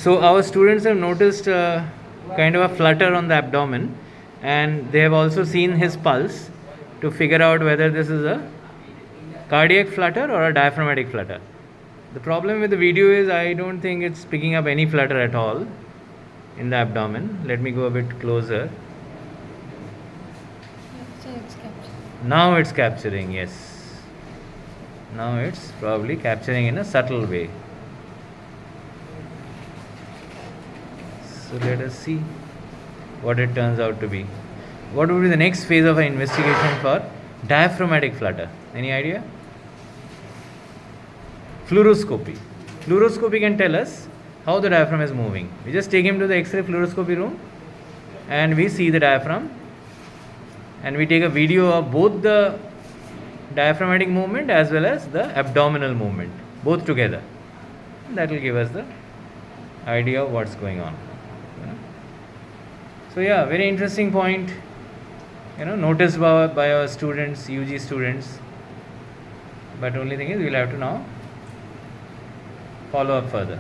So our students have noticed kind of a flutter on the abdomen, and they have also seen his pulse to figure out whether this is a cardiac flutter or a diaphragmatic flutter. The problem with the video is I don't think it's picking up any flutter at all in the abdomen. Let me go a bit closer. Now it's capturing, yes. Now it's probably capturing in a subtle way. So let us see what it turns out to be. What would be the next phase of our investigation for diaphragmatic flutter? Any idea? Fluoroscopy. Fluoroscopy can tell us how the diaphragm is moving. We just take him to the X-ray fluoroscopy room and we see the diaphragm, and we take a video of both the diaphragmatic movement as well as the abdominal movement, both together. That will give us the idea of what's going on. So yeah, very interesting point, noticed by our students, UG students. But only thing is we'll have to now follow up further.